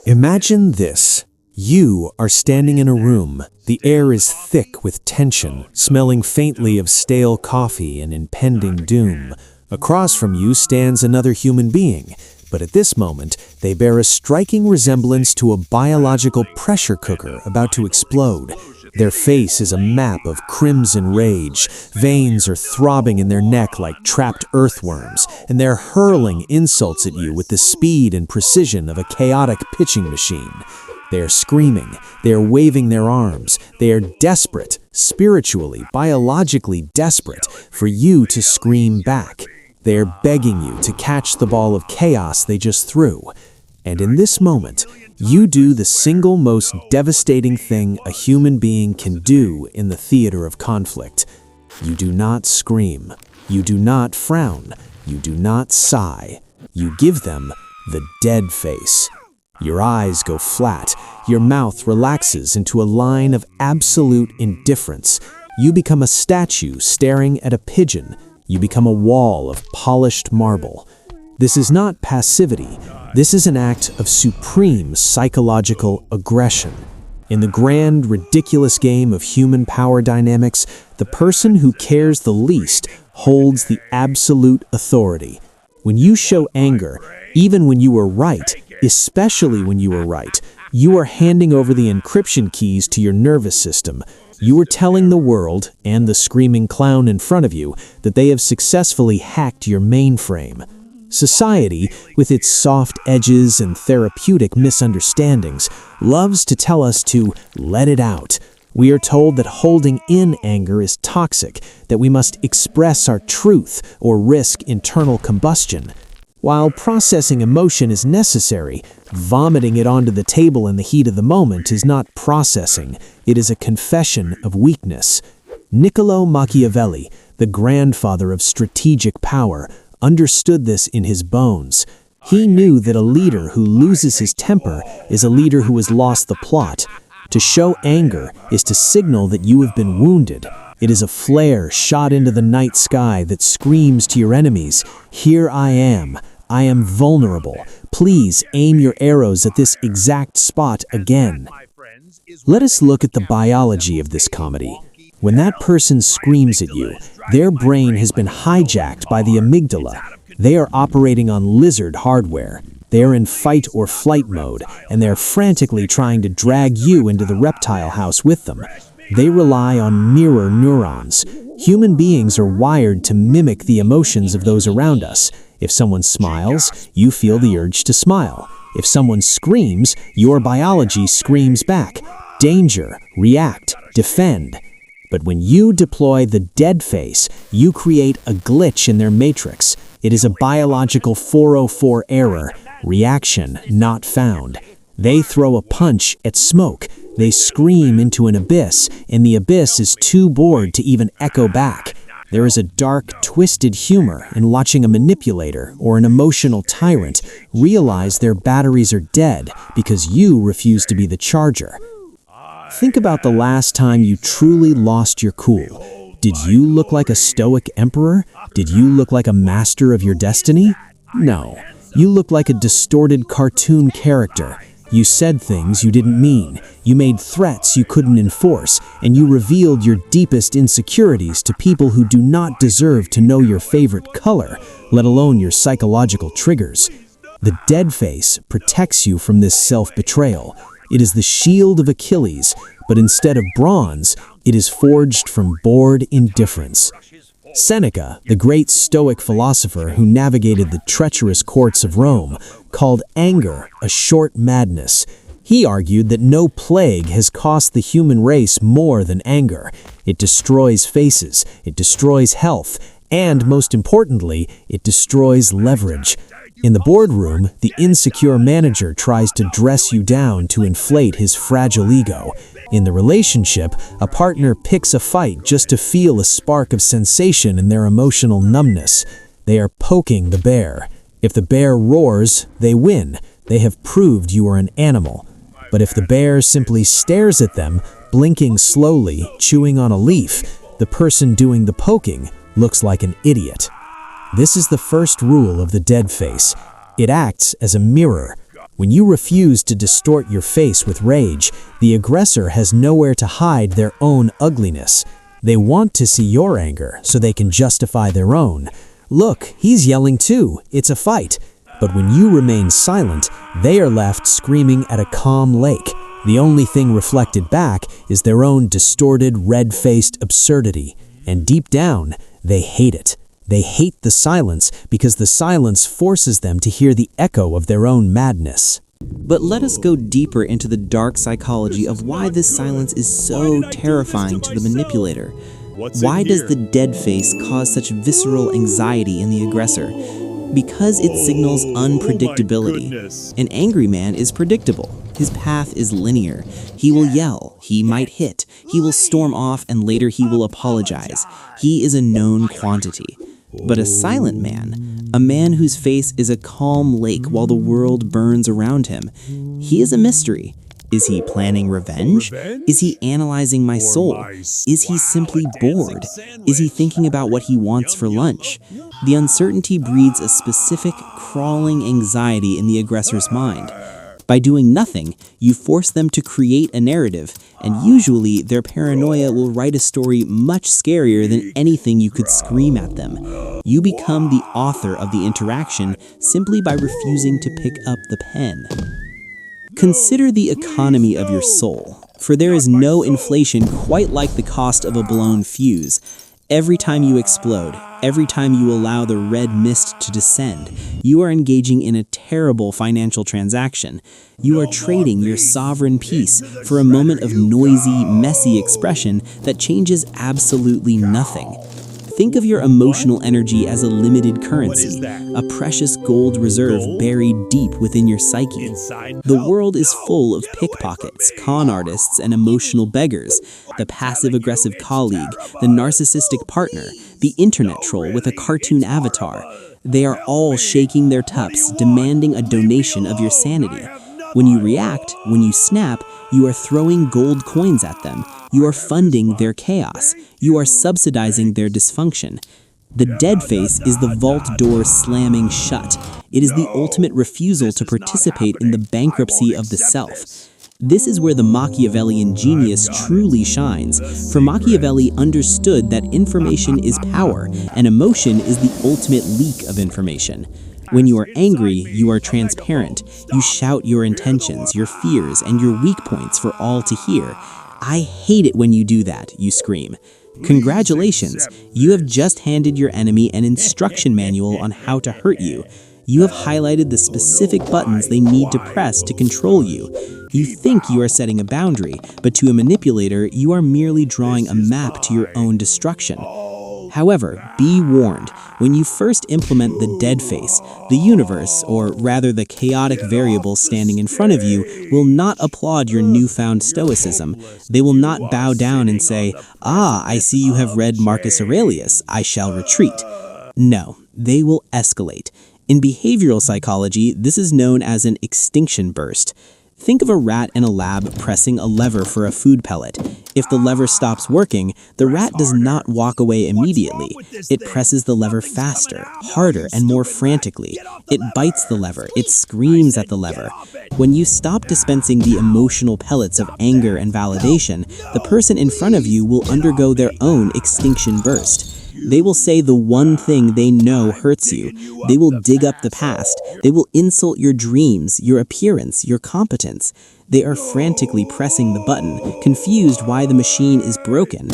Imagine this. You are standing in a room. The air is thick with tension, smelling faintly of stale coffee and impending doom. Across from you stands another human being, but at this moment, they bear a striking resemblance to a biological pressure cooker about to explode. Their face is a map of crimson rage. Veins are throbbing in their neck like trapped earthworms, and they're hurling insults at you with the speed and precision of a chaotic pitching machine. They are screaming, they are waving their arms, they are desperate, spiritually, biologically desperate, for you to scream back. They are begging you to catch the ball of chaos they just threw. And in this moment, you do the single most devastating thing a human being can do in the theater of conflict. You do not scream. You do not frown. You do not sigh. You give them the dead face. Your eyes go flat. Your mouth relaxes into a line of absolute indifference. You become a statue staring at a pigeon. You become a wall of polished marble. This is not passivity. This is an act of supreme psychological aggression. In the grand, ridiculous game of human power dynamics, the person who cares the least holds the absolute authority. When you show anger, even when you were right, especially when you were right, you are handing over the encryption keys to your nervous system. You are telling the world, and the screaming clown in front of you, that they have successfully hacked your mainframe. Society, with its soft edges and therapeutic misunderstandings, loves to tell us to let it out. We are told that holding in anger is toxic, that we must express our truth or risk internal combustion. While processing emotion is necessary, vomiting it onto the table in the heat of the moment is not processing, it is a confession of weakness. Niccolo Machiavelli, the grandfather of strategic power, understood this in his bones. He knew that a leader who loses his temper is a leader who has lost the plot. To show anger is to signal that you have been wounded. It is a flare shot into the night sky that screams to your enemies, "Here I am vulnerable. Please aim your arrows at this exact spot again." Let us look at the biology of this comedy. When that person screams at you, their brain has been hijacked by the amygdala. They are operating on lizard hardware. They are in fight or flight mode, and they are frantically trying to drag you into the reptile house with them. They rely on mirror neurons. Human beings are wired to mimic the emotions of those around us. If someone smiles, you feel the urge to smile. If someone screams, your biology screams back. Danger, react, defend. But when you deploy the dead face, you create a glitch in their matrix. It is a biological 404 error, reaction not found. They throw a punch at smoke. They scream into an abyss, and the abyss is too bored to even echo back. There is a dark, twisted humor in watching a manipulator or an emotional tyrant realize their batteries are dead because you refuse to be the charger. Think about the last time you truly lost your cool. Did you look like a stoic emperor? Did you look like a master of your destiny? No. You looked like a distorted cartoon character. You said things you didn't mean. You made threats you couldn't enforce, and you revealed your deepest insecurities to people who do not deserve to know your favorite color, let alone your psychological triggers. The dead face protects you from this self-betrayal. It is the shield of Achilles, but instead of bronze, it is forged from bored indifference. Seneca, the great Stoic philosopher who navigated the treacherous courts of Rome, called anger a short madness. He argued that no plague has cost the human race more than anger. It destroys faces, it destroys health, and most importantly, it destroys leverage. In the boardroom, the insecure manager tries to dress you down to inflate his fragile ego. In the relationship, a partner picks a fight just to feel a spark of sensation in their emotional numbness. They are poking the bear. If the bear roars, they win. They have proved you are an animal. But if the bear simply stares at them, blinking slowly, chewing on a leaf, the person doing the poking looks like an idiot. This is the first rule of the dead face. It acts as a mirror. When you refuse to distort your face with rage, the aggressor has nowhere to hide their own ugliness. They want to see your anger so they can justify their own. Look, he's yelling too. It's a fight. But when you remain silent, they are left screaming at a calm lake. The only thing reflected back is their own distorted, red-faced absurdity. And deep down, they hate it. They hate the silence because the silence forces them to hear the echo of their own madness. But let us go deeper into the dark psychology of why this silence is so terrifying to the manipulator. Why does the dead face cause such visceral anxiety in the aggressor? Because it signals unpredictability. An angry man is predictable. His path is linear. He will yell, he might hit, he will storm off, and later he will apologize. He is a known quantity. But a silent man, a man whose face is a calm lake while the world burns around him, he is a mystery. Is he planning revenge? Is he analyzing my soul? Is he simply bored? Is he thinking about what he wants for lunch? The uncertainty breeds a specific, crawling anxiety in the aggressor's mind. By doing nothing, you force them to create a narrative, and usually their paranoia will write a story much scarier than anything you could scream at them. You become the author of the interaction simply by refusing to pick up the pen. Consider the economy of your soul, for there is no inflation quite like the cost of a blown fuse. Every time you explode, every time you allow the red mist to descend, you are engaging in a terrible financial transaction. You are trading your sovereign peace for a moment of noisy, messy expression that changes absolutely nothing. Think of your emotional energy as a limited currency, a precious gold reserve buried deep within your psyche. The world is full of pickpockets, con artists, and emotional beggars. The passive-aggressive colleague, the narcissistic partner, the internet troll with a cartoon avatar. They are all shaking their tups, demanding a donation of your sanity. When you react, when you snap, you are throwing gold coins at them. You are funding their chaos. You are subsidizing their dysfunction. The dead face is the vault door slamming shut. It is the ultimate refusal to participate in the bankruptcy of the self. This is where the Machiavellian genius truly shines, for Machiavelli understood that information is power, and emotion is the ultimate leak of information. When you are angry, you are transparent. You shout your intentions, your fears, and your weak points for all to hear. I hate it when you do that, you scream. Congratulations, you have just handed your enemy an instruction manual on how to hurt you. You have highlighted the specific buttons they need to press to control you. You think you are setting a boundary, but to a manipulator, you are merely drawing a map to your own destruction. However, be warned, when you first implement the dead face, the universe, or rather the chaotic variables standing in front of you, will not applaud your newfound stoicism. They will not bow down and say, "Ah, I see you have read Marcus Aurelius, I shall retreat." No, they will escalate. In behavioral psychology, this is known as an extinction burst. Think of a rat in a lab pressing a lever for a food pellet. If the lever stops working, the rat does not walk away immediately. It presses the lever faster, harder, and more frantically. It bites the lever. It screams at the lever. When you stop dispensing the emotional pellets of anger and validation, the person in front of you will undergo their own extinction burst. They will say the one thing they know hurts you. They will dig up the past. They will insult your dreams, your appearance, your competence. They are frantically pressing the button, confused why the machine is broken.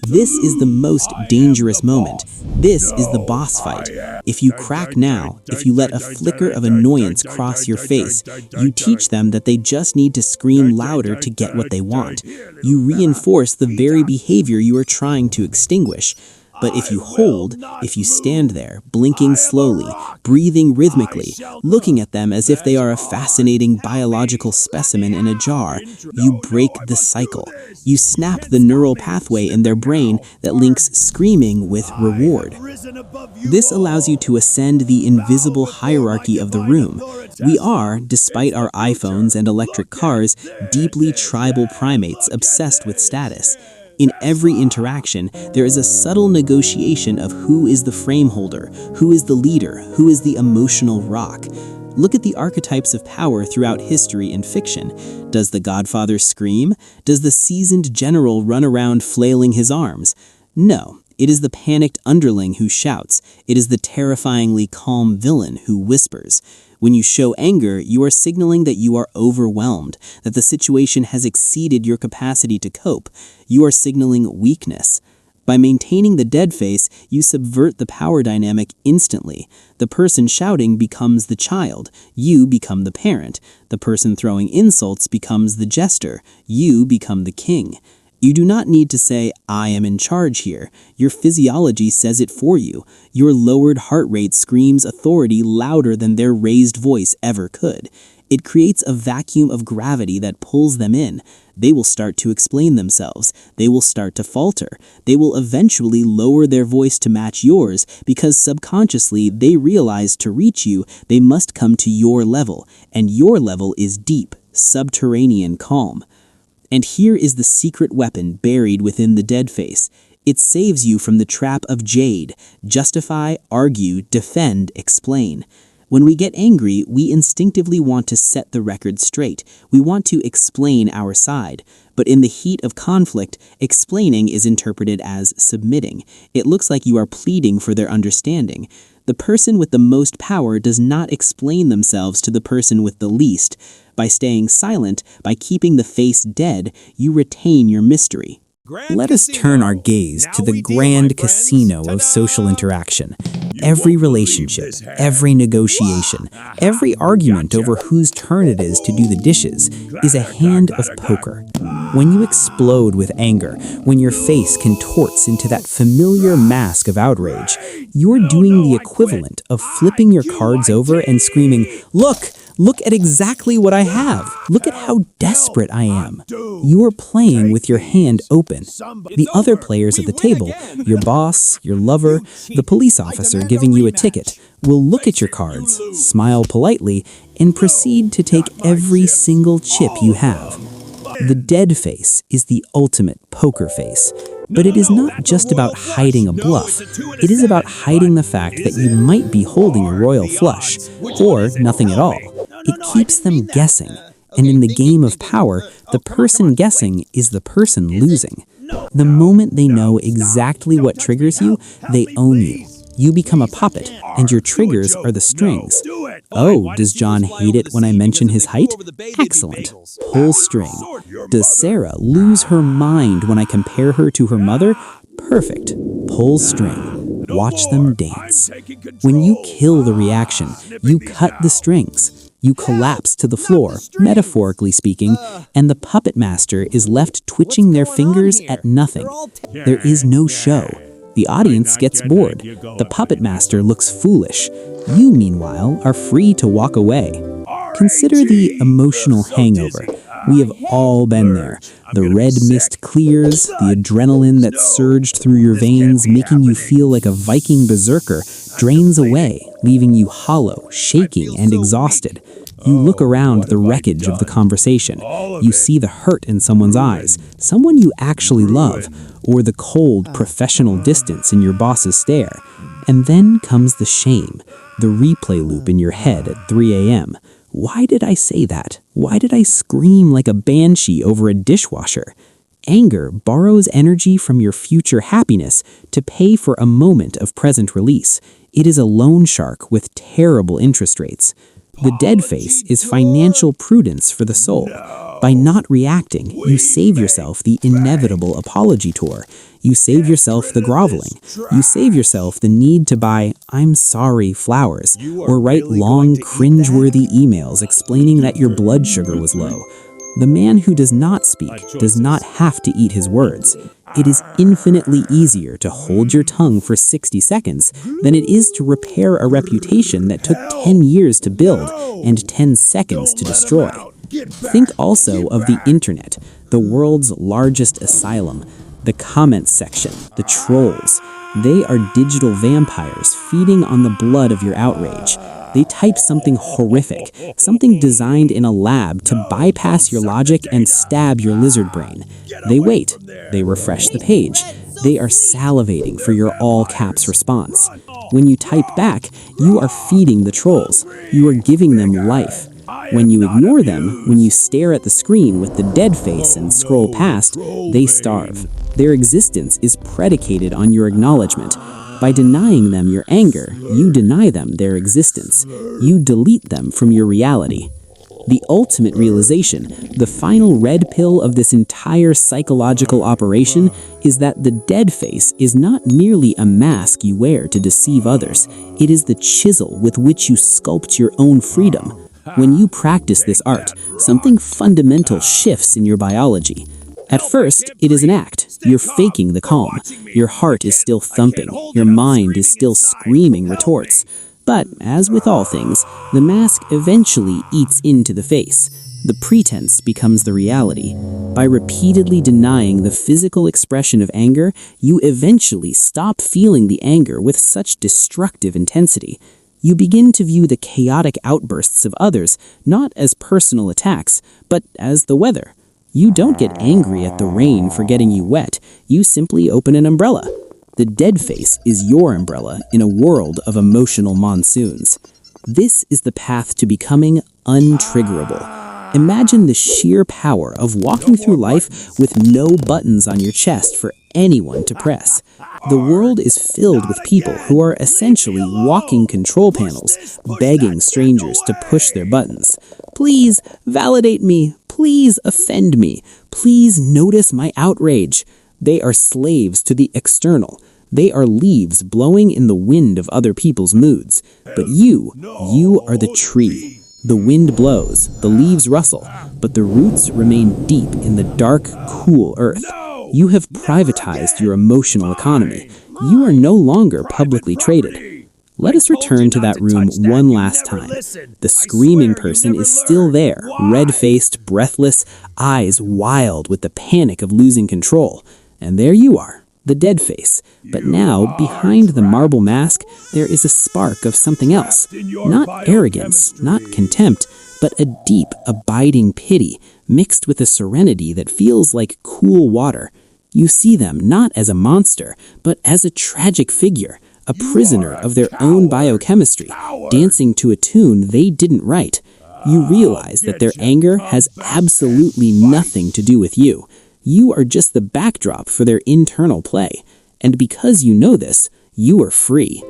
This is the most dangerous moment. This is the boss fight. If you crack now, if you let a flicker of annoyance cross your face, you teach them that they just need to scream louder to get what they want. You reinforce the very behavior you are trying to extinguish. But if you hold, if you stand there, blinking slowly, breathing rhythmically, looking at them as if they are a fascinating biological specimen in a jar, you break the cycle. You snap the neural pathway in their brain that links screaming with reward. This allows you to ascend the invisible hierarchy of the room. We are, despite our iPhones and electric cars, deeply tribal primates obsessed with status. In every interaction, there is a subtle negotiation of who is the frame holder, who is the leader, who is the emotional rock. Look at the archetypes of power throughout history and fiction. Does the Godfather scream? Does the seasoned general run around flailing his arms? No, it is the panicked underling who shouts. It is the terrifyingly calm villain who whispers. When you show anger, you are signaling that you are overwhelmed, that the situation has exceeded your capacity to cope. You are signaling weakness. By maintaining the dead face, you subvert the power dynamic instantly. The person shouting becomes the child. You become the parent. The person throwing insults becomes the jester. You become the king. You do not need to say, "I am in charge here." Your physiology says it for you. Your lowered heart rate screams authority louder than their raised voice ever could. It creates a vacuum of gravity that pulls them in. They will start to explain themselves. They will start to falter. They will eventually lower their voice to match yours because subconsciously they realize to reach you, they must come to your level, and your level is deep, subterranean calm. And here is the secret weapon buried within the dead face. It saves you from the trap of jade. Justify, argue, defend, explain. When we get angry, we instinctively want to set the record straight. We want to explain our side. But in the heat of conflict, explaining is interpreted as submitting. It looks like you are pleading for their understanding. The person with the most power does not explain themselves to the person with the least. By staying silent, by keeping the face dead, you retain your mystery. Let us turn our gaze to the grand casino of social interaction. Every relationship, every negotiation, every argument over whose turn it is to do the dishes is a hand of poker. When you explode with anger, when your face contorts into that familiar mask of outrage, you're doing the equivalent of flipping your cards over and screaming, "Look! Look at exactly what I have. Look at how desperate I am." You are playing with your hand open. The other players at the table, your boss, your lover, the police officer giving you a ticket, will look at your cards, smile politely, and proceed to take every single chip you have. The dead face is the ultimate poker face. But it is not just about hiding a bluff. It is about hiding the fact that you might be holding a royal flush, or nothing at all. It keeps them guessing. And in the game of power, the person guessing is the person losing. The moment they know exactly what triggers you, they own you. You become a puppet, and your triggers are the strings. Oh, does John hate it when I mention his height? Excellent. Pull string. Does Sarah lose her mind when I compare her to her mother? Perfect. Pull string. Watch them dance. When you kill the reaction, you cut the strings. You collapse to the floor, metaphorically speaking, and the puppet master is left twitching their fingers at nothing. There is no show. The audience gets bored. The puppet master looks foolish. You, meanwhile, are free to walk away. Consider the emotional hangover. We have all been there. The red mist clears, the adrenaline that surged through your veins, making you feel like a Viking berserker, drains away, leaving you hollow, shaking, and exhausted. You look around the wreckage of the conversation. You see the hurt in someone's eyes, someone you actually love, or the cold, professional distance in your boss's stare. And then comes the shame, the replay loop in your head at 3 a.m. Why did I say that? Why did I scream like a banshee over a dishwasher? Anger borrows energy from your future happiness to pay for a moment of present release. It is a loan shark with terrible interest rates. The dead face is financial prudence for the soul. By not reacting, you save yourself the inevitable apology tour. You save yourself the groveling. You save yourself the need to buy "I'm sorry" flowers or write long, cringeworthy emails explaining that your blood sugar was low. The man who does not speak does not have to eat his words. It is infinitely easier to hold your tongue for 60 seconds than it is to repair a reputation that took 10 years to build and 10 seconds to destroy. Think also of the internet, the world's largest asylum. The comments section, the trolls. They are digital vampires feeding on the blood of your outrage. They type something horrific, something designed in a lab to bypass your logic and stab your lizard brain. They wait. They refresh the page. They are salivating for your all-caps response. When you type back, you are feeding the trolls. You are giving them life. When you ignore them, when you stare at the screen with the dead face and scroll past, they starve. Their existence is predicated on your acknowledgement. By denying them your anger, you deny them their existence. You delete them from your reality. The ultimate realization, the final red pill of this entire psychological operation, is that the dead face is not merely a mask you wear to deceive others. It is the chisel with which you sculpt your own freedom. When you practice this art, something fundamental shifts in your biology. At first, it is an act. You're faking the calm. Your heart is still thumping. Your mind is still screaming retorts. But, as with all things, the mask eventually eats into the face. The pretense becomes the reality. By repeatedly denying the physical expression of anger, you eventually stop feeling the anger with such destructive intensity. You begin to view the chaotic outbursts of others not as personal attacks, but as the weather. You don't get angry at the rain for getting you wet. You simply open an umbrella. The dead face is your umbrella in a world of emotional monsoons. This is the path to becoming untriggerable. Imagine the sheer power of walking through life with no buttons on your chest for anyone to press. The world is filled with people who are essentially walking control panels, begging strangers to push their buttons. Please validate me. Please offend me. Please notice my outrage. They are slaves to the external. They are leaves blowing in the wind of other people's moods. But you are the tree. The wind blows, the leaves rustle, but the roots remain deep in the dark, cool earth. You have privatized your emotional economy. You are no longer publicly traded. Let us return to that room one last time. The screaming person is still there, red-faced, breathless, eyes wild with the panic of losing control. And there you are, the dead face. But now, behind the marble mask, there is a spark of something else. Not arrogance, not contempt, but a deep, abiding pity, mixed with a serenity that feels like cool water. You see them not as a monster, but as a tragic figure, a prisoner of their own biochemistry, dancing to a tune they didn't write. You realize that their anger has absolutely nothing to do with you. You are just the backdrop for their internal play. And because you know this, you are free.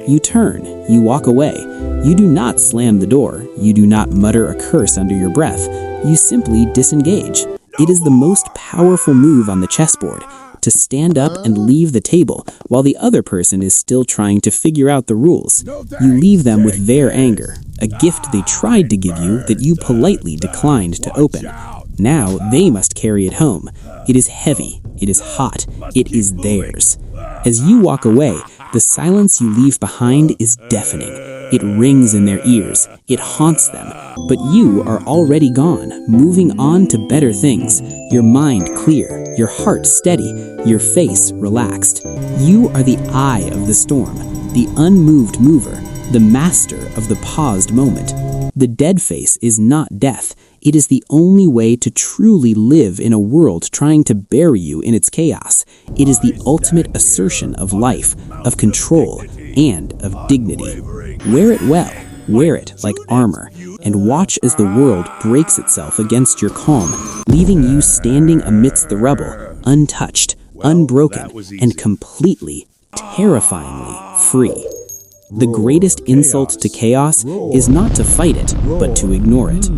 You turn, you walk away. You do not slam the door. You do not mutter a curse under your breath. You simply disengage. It is the most powerful move on the chessboard, to stand up and leave the table while the other person is still trying to figure out the rules. You leave them with their anger, a gift they tried to give you that you politely declined to open. Now they must carry it home. It is heavy, it is hot, it is theirs. As you walk away, the silence you leave behind is deafening. It rings in their ears, it haunts them. But you are already gone, moving on to better things. Your mind clear, your heart steady, your face relaxed. You are the eye of the storm, the unmoved mover, the master of the paused moment. The dead face is not death. It is the only way to truly live in a world trying to bury you in its chaos. It is the ultimate assertion of life, of control, and of dignity. Wear it well, wear it like armor, and watch as the world breaks itself against your calm, leaving you standing amidst the rubble, untouched, unbroken, and completely, terrifyingly free. The greatest insult to chaos is not to fight it, but to ignore it.